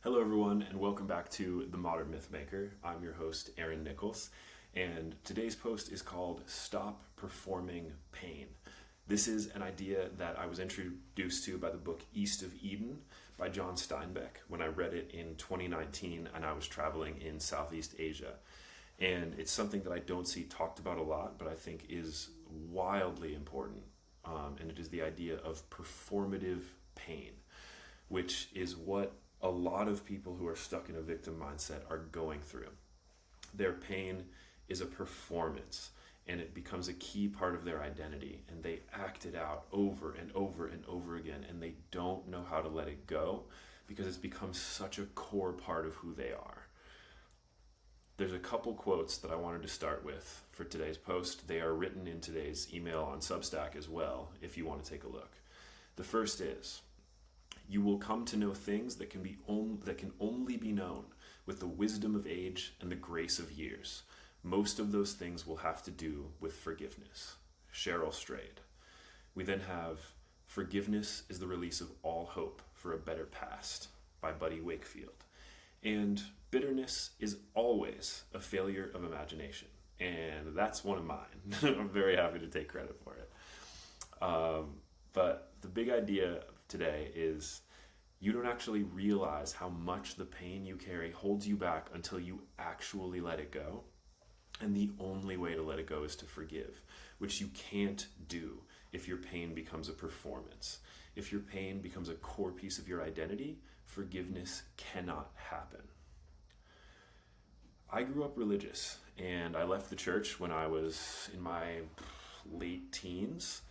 Hello, everyone, and welcome back to The Modern Mythmaker. I'm your host, Aaron Nichols, and today's post is called Stop Performing Pain. This is an idea that I was introduced to by the book East of Eden by John Steinbeck when I read it in 2019 and I was traveling in Southeast Asia. And it's something that I don't see talked about a lot, but I think is wildly important. And it is the idea of performative pain, which is what a lot of people who are stuck in a victim mindset are going through. Their pain is a performance, and it becomes a key part of their identity, and they act it out over and over and over again, and they don't know how to let it go because it's become such a core part of who they are. There's a couple quotes that I wanted to start with for today's post. They are written in today's email on Substack as well, if you want to take a look. The first is, "You will come to know things that can only be known with the wisdom of age and the grace of years. Most of those things will have to do with forgiveness." Cheryl Strayed. We then have "Forgiveness is the release of all hope for a better past" by Buddy Wakefield. And "Bitterness is always a failure of imagination." And that's one of mine. I'm very happy to take credit for it. But the big idea today is you don't actually realize how much the pain you carry holds you back until you actually let it go. And the only way to let it go is to forgive, which you can't do if your pain becomes a performance. If your pain becomes a core piece of your identity, forgiveness cannot happen. I grew up religious, and I left the church when I was in my late teens.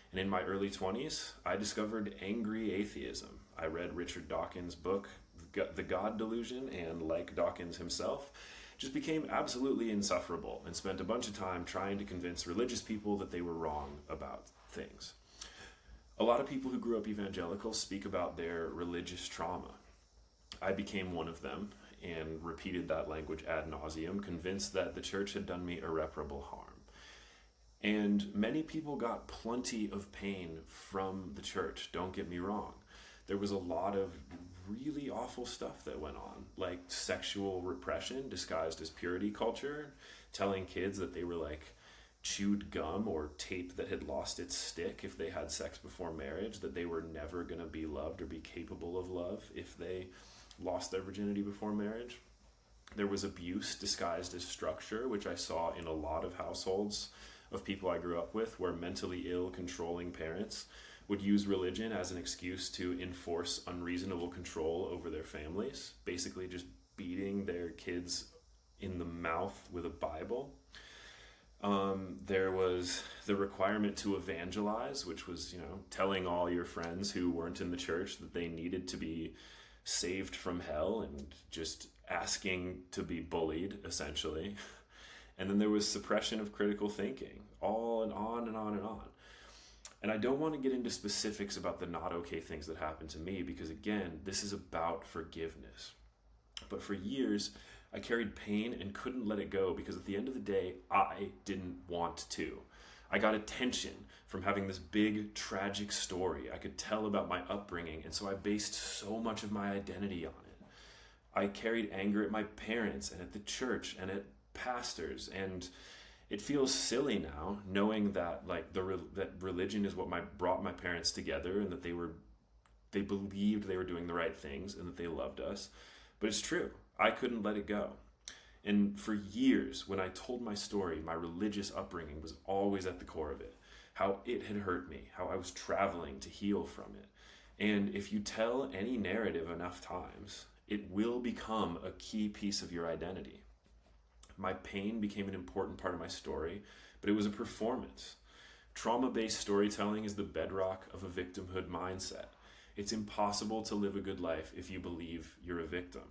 And in my early 20s, I discovered angry atheism. I read Richard Dawkins' book, The God Delusion, and like Dawkins himself, just became absolutely insufferable and spent a bunch of time trying to convince religious people that they were wrong about things. A lot of people who grew up evangelical speak about their religious trauma. I became one of them and repeated that language ad nauseum, convinced that the church had done me irreparable harm. And many people got plenty of pain from the church, don't get me wrong. There was a lot of really awful stuff that went on, like sexual repression disguised as purity culture, telling kids that they were like chewed gum or tape that had lost its stick if they had sex before marriage, that they were never going to be loved or be capable of love if they lost their virginity before marriage. There was abuse disguised as structure, which I saw in a lot of households of people I grew up with, where mentally ill, controlling parents would use religion as an excuse to enforce unreasonable control over their families, basically just beating their kids in the mouth with a Bible. There was the requirement to evangelize, which was, telling all your friends who weren't in the church that they needed to be saved from hell and just asking to be bullied, essentially. And then there was suppression of critical thinking, all and on and on and on. And I don't want to get into specifics about the not okay things that happened to me because, again, this is about forgiveness. But for years, I carried pain and couldn't let it go because at the end of the day, I didn't want to. I got attention from having this big, tragic story I could tell about my upbringing, and so I based so much of my identity on it. I carried anger at my parents and at the church and at pastors, and it feels silly now knowing that that religion is what brought my parents together, and that they believed they were doing the right things and that they loved us. But it's true, I couldn't let it go. And for years, when I told my story, my religious upbringing was always at the core of it. How it had hurt me, how I was traveling to heal from it. And if you tell any narrative enough times, it will become a key piece of your identity. My pain became an important part of my story, but it was a performance. Trauma-based storytelling is the bedrock of a victimhood mindset. It's impossible to live a good life if you believe you're a victim.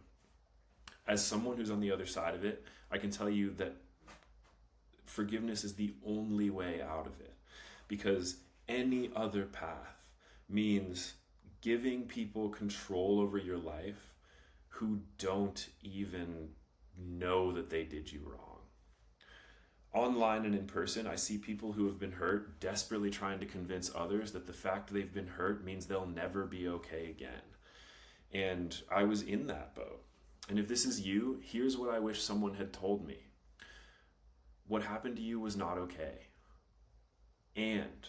As someone who's on the other side of it, I can tell you that forgiveness is the only way out of it, because any other path means giving people control over your life who don't even know that they did you wrong. Online and in person, I see people who have been hurt desperately trying to convince others that the fact they've been hurt means they'll never be okay again. And I was in that boat. And if this is you, here's what I wish someone had told me. What happened to you was not okay. And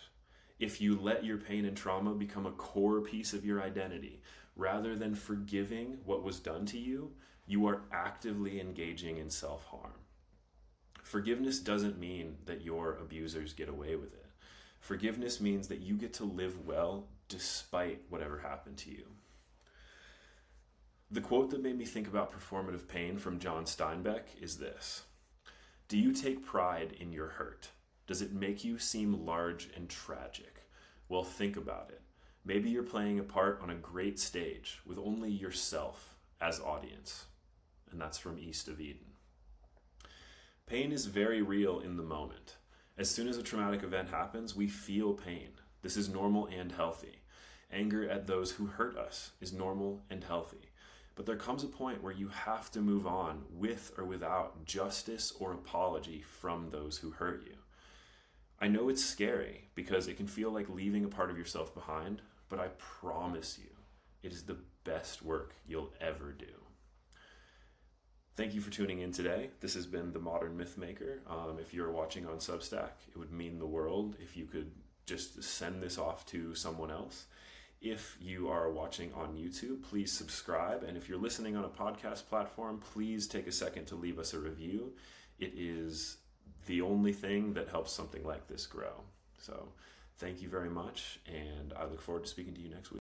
if you let your pain and trauma become a core piece of your identity, rather than forgiving what was done to you, you are actively engaging in self-harm. Forgiveness doesn't mean that your abusers get away with it. Forgiveness means that you get to live well despite whatever happened to you. The quote that made me think about performative pain from John Steinbeck is this: "Do you take pride in your hurt? Does it make you seem large and tragic? Well, think about it. Maybe you're playing a part on a great stage with only yourself as audience." And that's from East of Eden. Pain is very real in the moment. As soon as a traumatic event happens, we feel pain. This is normal and healthy. Anger at those who hurt us is normal and healthy. But there comes a point where you have to move on with or without justice or apology from those who hurt you. I know it's scary because it can feel like leaving a part of yourself behind, but I promise you, it is the best work you'll ever do. Thank you for tuning in today. This has been The Modern Mythmaker. If you're watching on Substack, it would mean the world if you could just send this off to someone else. If you are watching on YouTube, please subscribe. And if you're listening on a podcast platform, please take a second to leave us a review. It is the only thing that helps something like this grow. So thank you very much, and I look forward to speaking to you next week.